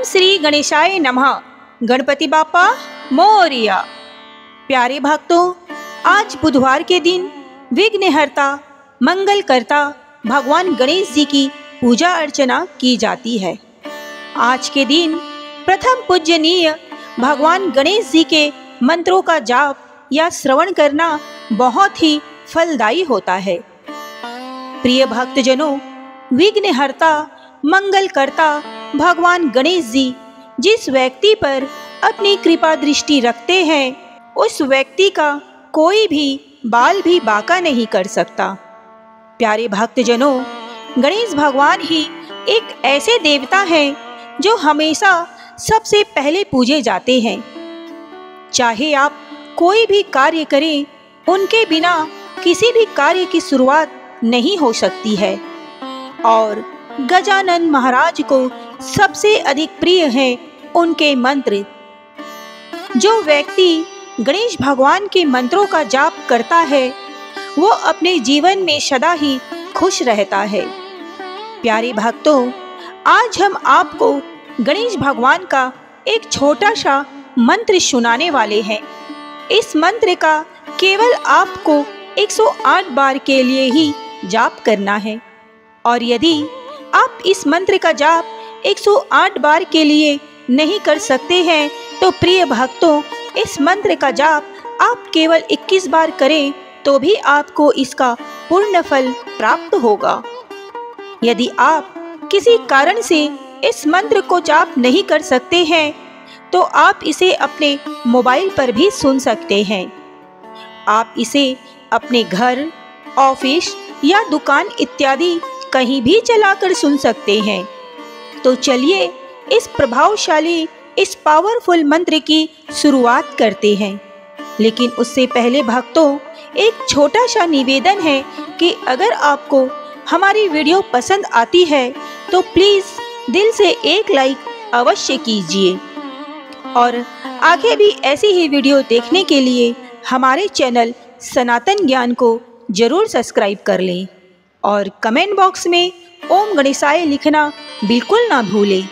श्री गणेशाय नमः। गणपति बापा मोरिया। प्यारे भक्तों, आज बुधवार के दिन विघ्नहर्ता मंगलकर्ता भगवान गणेश जी की पूजा अर्चना की जाती है। आज के दिन प्रथम पूजनीय भगवान गणेश जी के मंत्रों का जाप या श्रवण करना बहुत ही फलदायी होता है। प्रिय भक्तजनों, विघ्नहर्ता मंगलकर्ता भगवान गणेश जी जिस व्यक्ति पर अपनी कृपा दृष्टि रखते हैं, उस व्यक्ति का कोई भी बाल भी बांका नहीं कर सकता। प्यारे भक्तजनों, गणेश भगवान ही एक ऐसे देवता हैं जो हमेशा सबसे पहले पूजे जाते हैं। चाहे आप कोई भी कार्य करें, उनके बिना किसी भी कार्य की शुरुआत नहीं हो सकती है। और गजानन महाराज को सबसे अधिक प्रिय है उनके मंत्र। जो व्यक्ति गणेश भगवान के मंत्रों का जाप करता है, वो अपने जीवन में सदा ही खुश रहता है। प्यारे भक्तों, आज हम आपको गणेश भगवान का एक छोटा सा मंत्र सुनाने वाले हैं। इस मंत्र का केवल आपको 108 बार के लिए ही जाप करना है। और यदि आप इस मंत्र का जाप 108 बार के लिए नहीं कर सकते हैं, तो प्रिय भक्तों, इस मंत्र का जाप आप केवल 21 बार करें तो भी आपको इसका पूर्ण फल प्राप्त होगा। यदि आप किसी कारण से इस मंत्र को जाप नहीं कर सकते हैं, तो आप इसे अपने मोबाइल पर भी सुन सकते हैं। आप इसे अपने घर, ऑफिस या दुकान इत्यादि कहीं भी चलाकर सुन सकते हैं। तो चलिए इस प्रभावशाली, इस पावरफुल मंत्र की शुरुआत करते हैं। लेकिन उससे पहले भक्तों, एक छोटा सा निवेदन है कि अगर आपको हमारी वीडियो पसंद आती है तो प्लीज़ दिल से एक लाइक अवश्य कीजिए। और आगे भी ऐसी ही वीडियो देखने के लिए हमारे चैनल सनातन ज्ञान को जरूर सब्सक्राइब कर लें। और कमेंट बॉक्स में ओम गणेशाय लिखना बिल्कुल ना भूलें।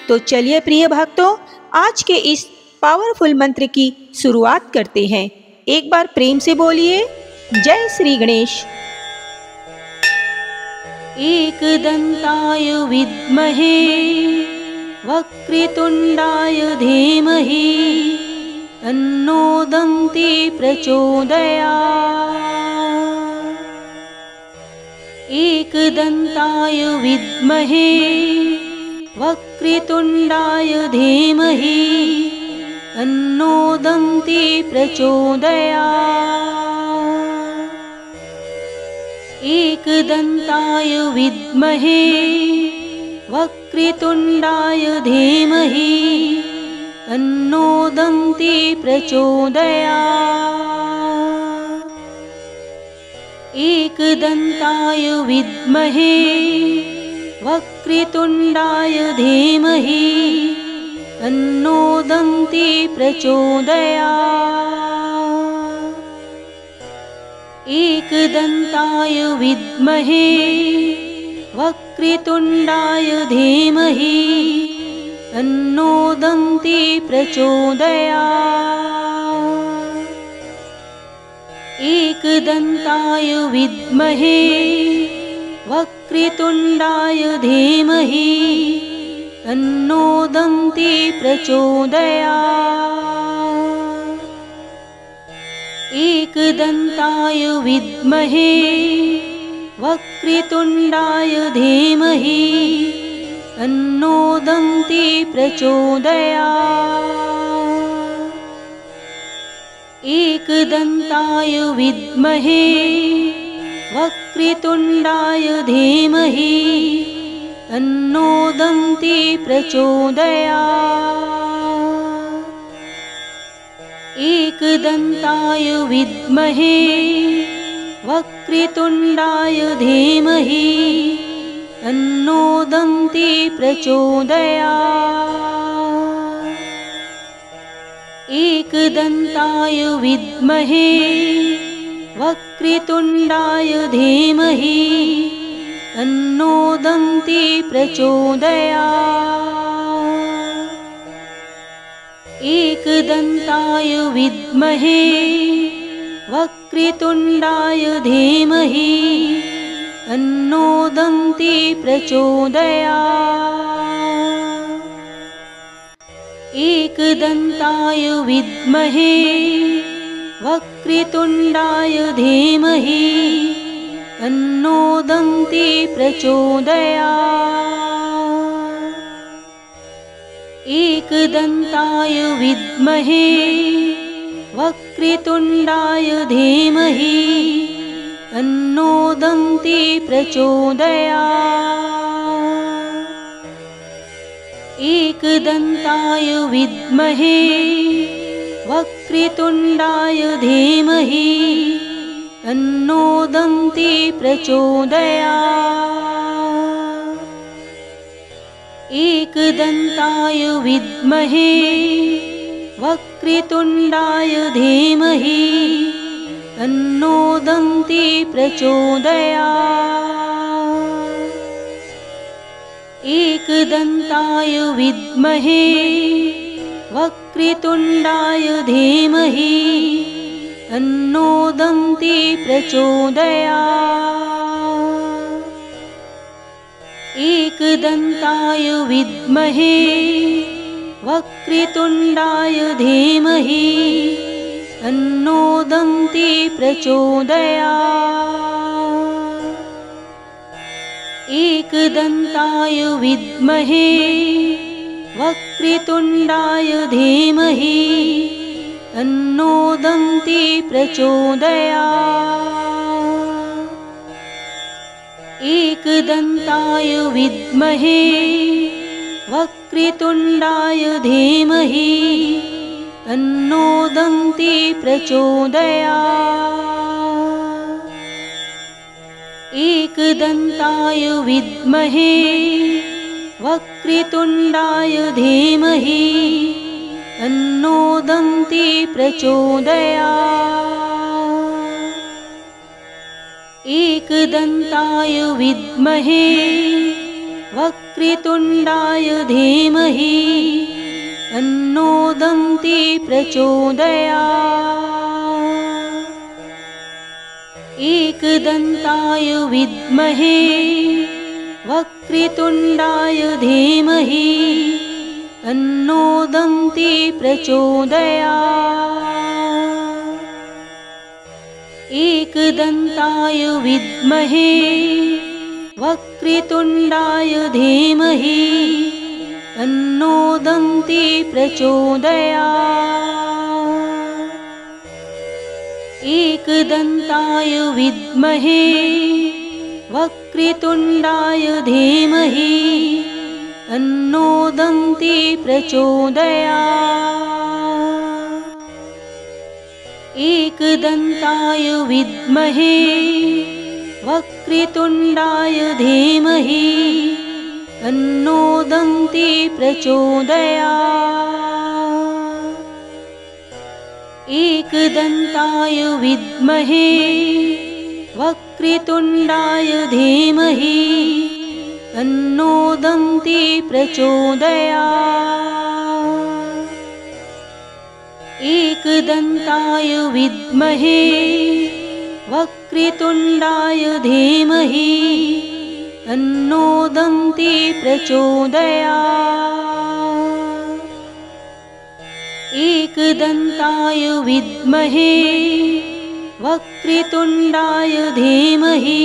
तो चलिए प्रिय भक्तों, आज के इस पावरफुल मंत्र की शुरुआत करते हैं। एक बार प्रेम से बोलिए, जय श्री गणेश। एकदंताय विद्महे वक्रतुंडाय धीमहि तन्नो दन्ती प्रचोदयात्। एकदंताय विद्महे वक्रतुंडाय धीमहि तन्नो दन्ती प्रचोदयात्। एकदंताय विद्महे वक्रतुंडाय धीमहि तन्नो दन्ती प्रचोदयात्। एकदंताय विद्महे वक्रतुंडाय धीमहि तन्नो दन्ती प्रचोदयात्। एकदंताय विद्महे वक्रतुंडाय धीमहि तन्नो दन्ती प्रचोदयात्। एकदंताय विद्महे वक्रतुंडाय धीमहि तन्नो दन्ती प्रचोदयात्। एकदंताय विद्महे वक्रतुंडाय धीमहि तन्नो दन्ती प्रचोदयात्। एकदंताय विद्महे वक्रतुंडाय धीमहि तन्नो दन्ती प्रचोदयात्। एकदंताय विद्महे वक्रतुंडाय धीमहि तन्नो दन्ती प्रचोदयात्। एकदंताय विद्महे वक्रतुंडाय धीमहि तन्नो दन्ती प्रचोदयात्। एकदन्ताय विद्महे वक्रतुण्डाय धीमहि तन्नो दन्ती प्रचोदयात्। एकदन्ताय विद्महे वक्रतुण्डाय धीमहि तन्नो दन्ती प्रचोदयात्। एकदन्ताय विद्महे वक्रतुण्डाय धीमहि तन्नो दन्ती प्रचोदयात्। एकदन्ताय विद्महे वक्रतुण्डाय धीमहि तन्नो दन्ती प्रचोदयात्। एकदन्ताय विद्महे वक्रतुण्डाय धीमहि तन्नो दन्ती प्रचोदयात्। एकदन्ताय विद्महे वक्रतुण्डाय धीमहि तन्नो दन्ती प्रचोदयात्। एकदन्ताय विद्महे वक्रतुण्डाय धीमहि तन्नो दन्ती प्रचोदयात्। एकदन्ताय विद्महे वक्रतुण्डाय धीमहि तन्नो दन्ती प्रचोदयात्। एकदन्ताय विद्महे वक्रतुण्डाय धीमहि तन्नो दन्ती प्रचोदयात्। एकदन्ताय विद्महे वक्रतुण्डाय धीमहि तन्नो दन्ती प्रचोदयात्। एकदन्ताय विद्महे वक्रतुण्डाय धीमहि तन्नो दन्ती प्रचोदयात्। एकदन्ताय विद्महे वक्रतुण्डाय धीमहि तन्नो दन्ती प्रचोदयात्। एकदन्ताय विद्महे वक्रतुण्डाय धीमहि तन्नो दन्ती प्रचोदयात्। एकदन्ताय विद्महे वक्रतुण्डाय धीमहि तन्नो दन्ती प्रचोदयात्। एकदन्ताय विद्महे वक्रतुण्डाय धीमहि तन्नो दन्ती प्रचोदयात्। एकदन्ताय विद्महे वक्रतुण्डाय धीमहि तन्नो दन्ती प्रचोदयात्। एकदन्ताय विद्महे वक्रतुण्डाय धीमहि तन्नो दन्ती प्रचोदयात्। एकदन्ताय विद्महे वक्रतुण्डाय धीमहि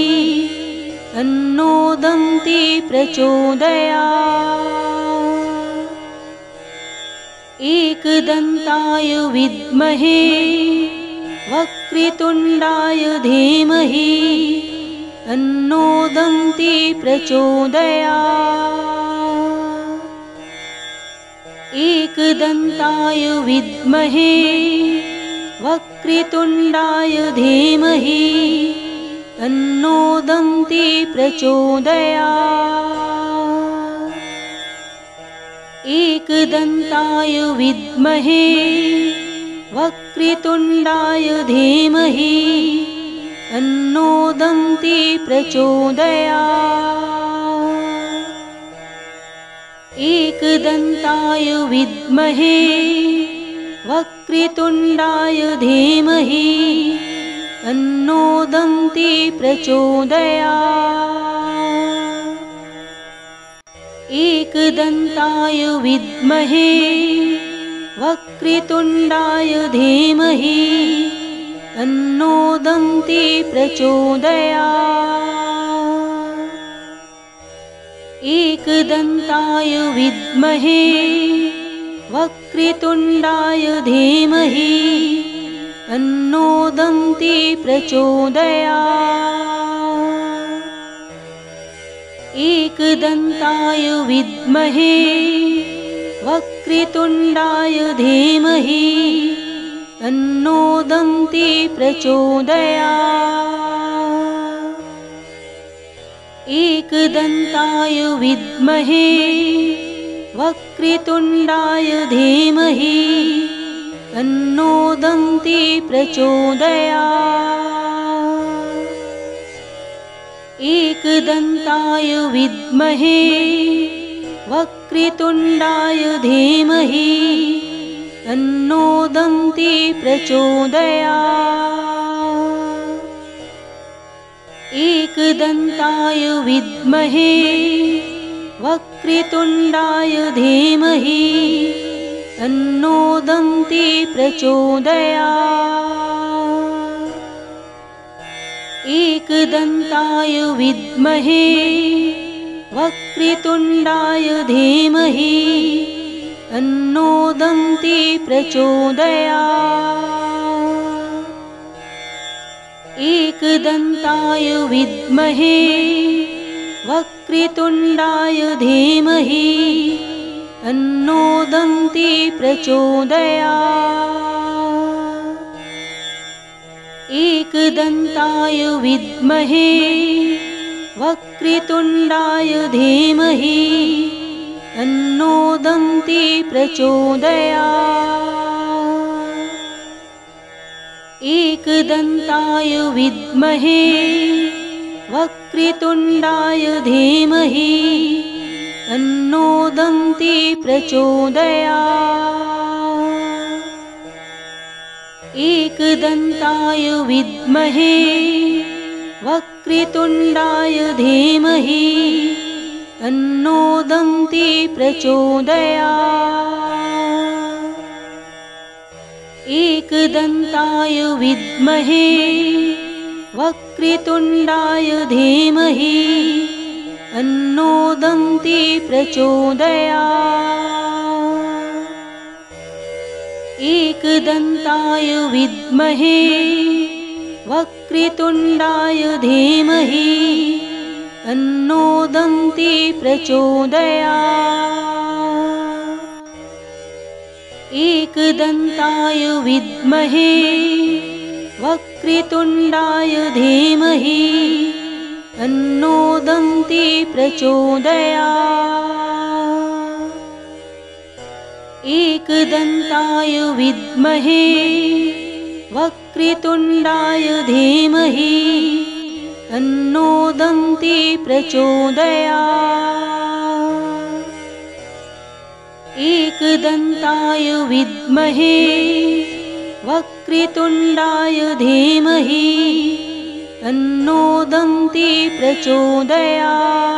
तन्नो दन्ती प्रचोदयात्। एकदन्ताय विद्महे वक्रतुण्डाय धीमहि तन्नो दन्ती प्रचोदयात्। एकदन्ताय विद्महे वक्रतुण्डाय धीमहि तन्नो दन्ती प्रचोदयात्। एकदन्ताय विद्महे वक्रतुण्डाय धीमहि तन्नो दन्ती प्रचोदयात्। एकदन्ताय विद्महे वक्रतुण्डाय धीमहि तन्नो दन्ती प्रचोदयात्। एकदन्ताय विद्महे वक्रतुण्डाय धीमहि तन्नो दन्ती प्रचोदयात्। एकदन्ताय विद्महे वक्रतुण्डाय धीमहि तन्नो दन्ती प्रचोदयात्। एकदन्ताय विद्महे वक्रतुण्डाय धीमहि तन्नो दन्ती प्रचोदयात्। एकदन्ताय विद्महे वक्रतुण्डाय धीमहि तन्नो दन्ती प्रचोदयात्। एकदन्ताय विद्महे वक्रतुण्डाय धीमहि तन्नो दन्ती प्रचोदयात्। एकदन्ताय विद्महे वक्रतुण्डाय धीमहि तन्नो दन्ती प्रचोदयात्। एकदन्ताय विद्महे वक्रतुण्डाय धीमहि तन्नो दन्ती प्रचोदयात्। एकदन्ताय विद्महे वक्रतुण्डाय धीमहि तन्नो दन्ती प्रचोदयात्। एकदन्ताय विद्महे वक्रतुण्डाय धीमहि तन्नो दन्ती प्रचोदयात्। एकदन्ताय विद्महे वक्रतुण्डाय धीमहि तन्नो दन्ती प्रचोदयात्। एकदन्ताय विद्महे वक्रतुण्डाय धीमहि तन्नो दन्ती प्रचोदयात्। एकदन्ताय विद्महे वक्रतुण्डाय धीमहि तन्नो दन्ती प्रचोदयात्। एकदन्ताय विद्महे वक्रतुण्डाय धीमहि तन्नो दन्ती प्रचोदयात्। एकदन्ताय विद्महे वक्रतुण्डाय धीमहि तन्नो दन्ती प्रचोदयात्। एकदन्ताय विद्महे वक्रतुण्डाय धीमहि तन्नो दन्ती प्रचोदयात्। एकदन्ताय विद्महे वक्रतुण्डाय धीमहि तन्नो दन्ती प्रचोदयात्।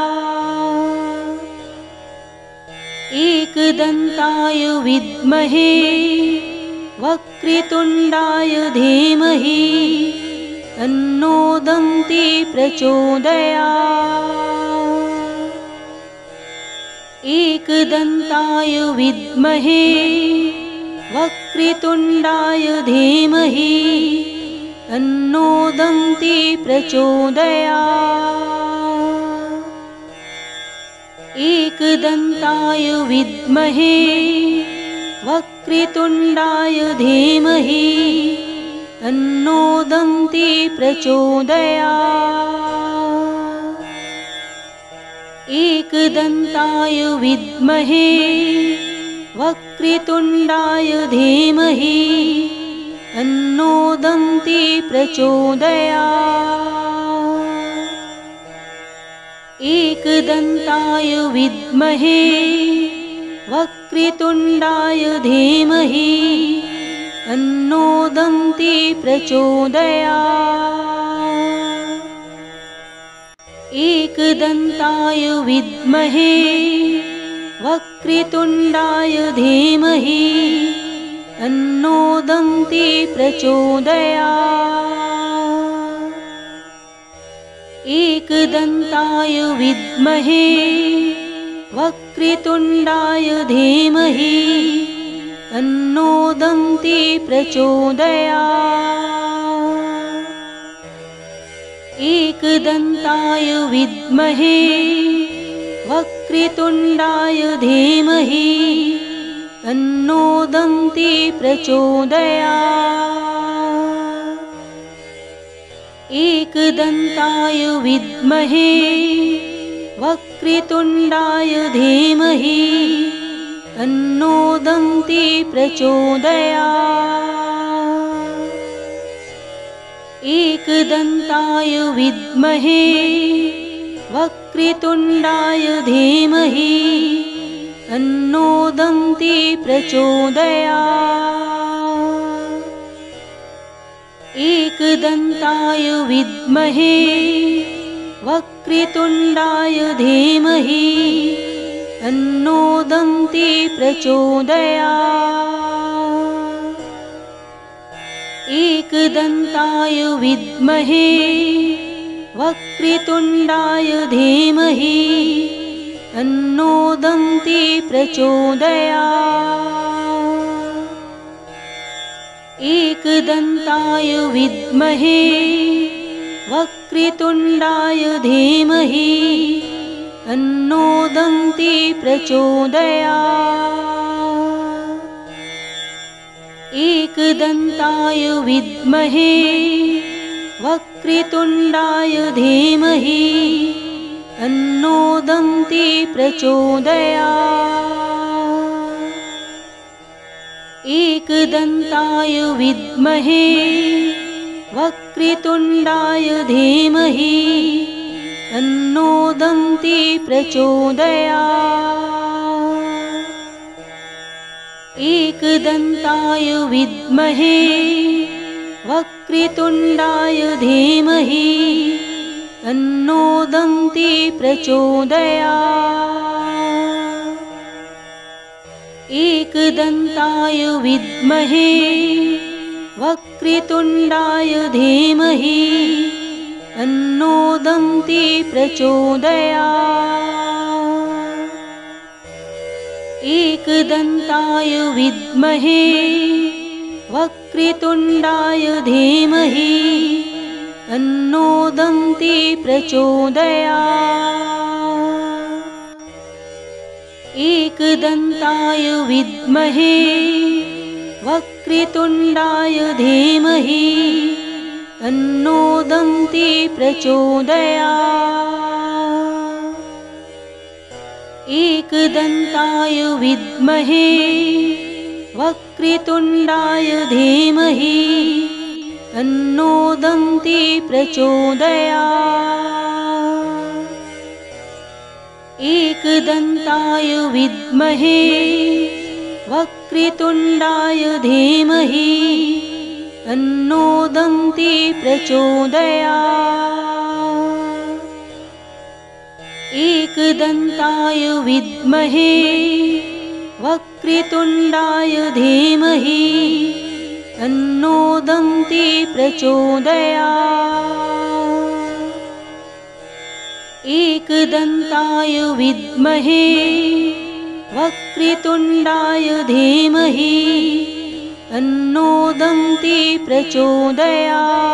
एकदन्ताय विद्महे वक्रतुण्डाय धीमहि तन्नो दन्ती प्रचोदयात्। एकदन्ताय विद्महे वक्रतुण्डाय धीमहि तन्नो दन्ती प्रचोदयात्। एकदन्ताय विद्महे वक्रतुण्डाय धीमहि तन्नो दन्ती प्रचोदयात्। एकदन्ताय विद्महे वक्रतुण्डाय धीमहि तन्नो दन्ती प्रचोदयात्। एकदन्ताय विद्महे वक्रतुण्डाय धीमहि तन्नो दन्ती प्रचोदयात्। एकदन्ताय विद्महे वक्रतुण्डाय धीमहि तन्नो दन्ती प्रचोदयात्। एकदन्ताय विद्महे वक्रतुण्डाय धीमहि तन्नो दन्ती प्रचोदयात्। एकदन्ताय विद्महे वक्रतुण्डाय धीमहि तन्नो दन्ती प्रचोदयात्। एकदन्ताय विद्महे वक्रतुण्डाय धीमहि तन्नो दन्ती प्रचोदयात्। एकदन्ताय विद्महे वक्रतुण्डाय धीमहि तन्नो दन्ती प्रचोदयात्। एकदन्ताय विद्महे वक्रतुण्डाय धीमहि तन्नो दन्ती प्रचोदयात्। एकदन्ताय विद्महे वक्रतुण्डाय धीमहि तन्नो दन्ती प्रचोदयात्। एकदन्ताय विद्महे वक्रतुण्डाय धीमहि तन्नो दन्ती प्रचोदयात्। एकदन्ताय विद्महे वक्रतुण्डाय धीमहि तन्नो दन्ती प्रचोदयात्। एकदन्ताय विद्महे वक्रतुण्डाय धीमहि तन्नो दन्ती प्रचोदयात्। एकदन्ताय विद्महे वक्रतुण्डाय धीमहि तन्नो दन्ती प्रचोदयात्। एकदन्ताय विद्महे वक्रतुण्डाय धीमहि तन्नो दन्ती प्रचोदयात्। एकदन्ताय विद्महे वक्रतुण्डाय धीमहि तन्नो दन्ती प्रचोदयात्। एकदन्ताय विद्महे वक्रतुण्डाय धीमहि तन्नो दन्ती प्रचोदयात्। एकदन्ताय विद्महे वक्रतुण्डाय धीमहि तन्नो दन्ती प्रचोदयात्। एकदन्ताय विद्महे वक्रतुण्डाय धीमहि तन्नो दन्ती प्रचोदयात्। एकदन्ताय विद्महे वक्रतुण्डाय धीमहि तन्नो दन्ती प्रचोदयात्। एकदन्ताय विद्महे वक्रतुण्डाय धीमहि तन्नो दन्ती प्रचोदयात्।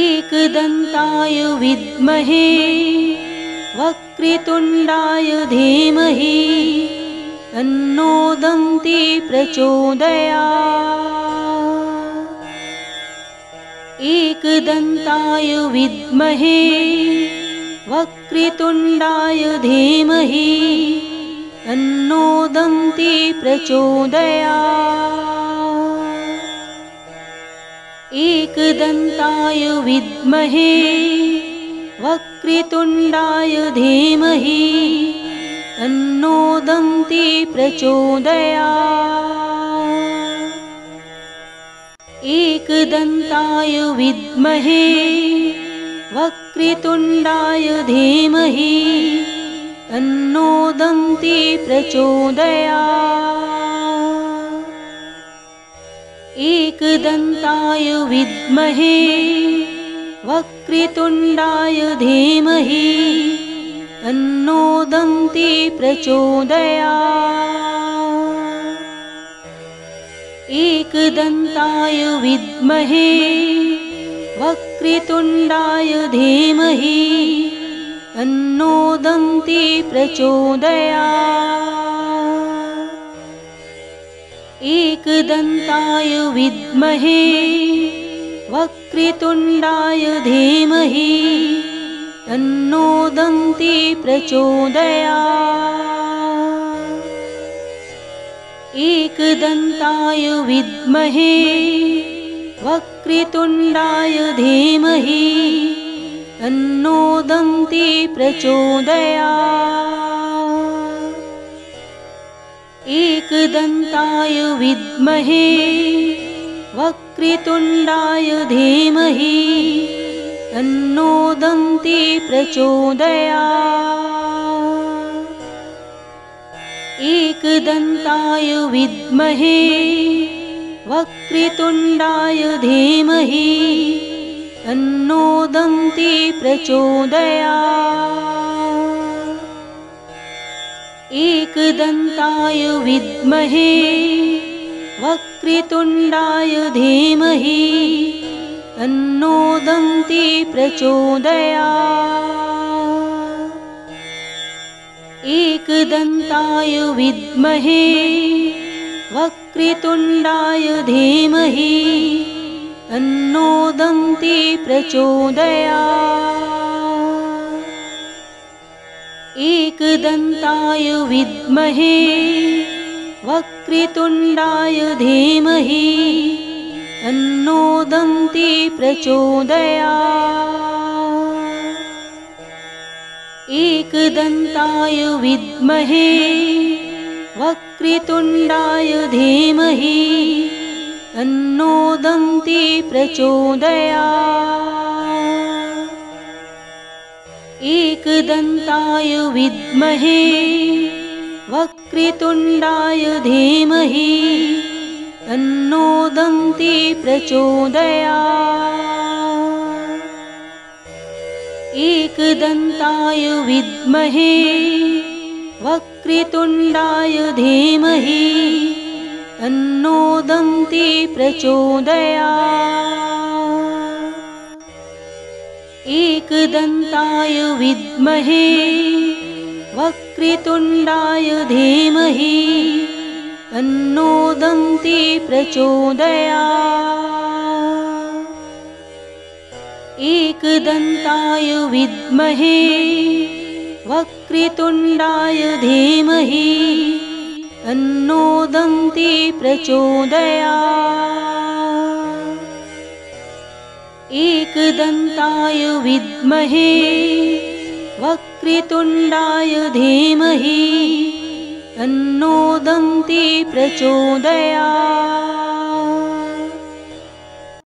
एकदन्ताय विद्महे वक्रतुण्डाय धीमहि तन्नो दन्ती प्रचोदयात्। एकदन्ताय विद्महे वक्रतुण्डाय धीमहि तन्नो दन्ती प्रचोदयात्। एकदन्ताय विद्महे वक्रतुण्डाय धीमहि तन्नो दन्ती प्रचोदयात्। एकदन्ताय विद्महे वक्रतुण्डाय धीमहि तन्नो दन्ती प्रचोदयात्। एकदन्ताय विद्महे वक्रतुण्डाय धीमहि तन्नो दन्ती प्रचोदयात्। एकदन्ताय विद्महे वक्रतुण्डाय धीमहि तन्नो दन्ती प्रचोदयात्। एकदन्ताय विद्महे वक्रतुण्डाय धीमहि तन्नो दन्ती प्रचोदयात्। एकदन्ताय विद्महे वक्रतुण्डाय धीमहि तन्नो दन्ती प्रचोदयात्। एकदन्ताय विद्महे वक्रतुण्डाय धीमहि तन्नो दन्ती प्रचोदयात्। एकदन्ताय विद्महे वक्रतुण्डाय धीमहि तन्नो दन्ती प्रचोदयात्। एकदन्ताय विद्महे वक्रतुण्डाय धीमहि तन्नो दन्ती प्रचोदयात्। एकदन्ताय विद्महे वक्रतुण्डाय धीमहि तन्नो दन्ती प्रचोदयात्। एकदन्ताय विद्महे वक्रतुण्डाय धीमहि तन्नो दन्ती प्रचोदयात्। एकदन्ताय विद्महे वक्रतुण्डाय धीमहि तन्नो दन्ती प्रचोदयात्। एकदन्ताय विद्महे वक्रतुण्डाय धीमहि तन्नो दन्ती प्रचोदयात्। एकदन्ताय विद्महे वक्रतुण्डाय धीमहि तन्नो दन्ती प्रचोदयात्। एकदन्ताय विद्महे वक्रतुण्डाय धीमहि तन्नो दन्ती प्रचोदयात्। एकदन्ताय विद्महे वक्रतुण्डाय धीमहि तन्नो दन्ती प्रचोदयात्। एकदन्ताय विद्महे वक्रतुण्डाय धीमहि तन्नो दन्ती प्रचोदयात्।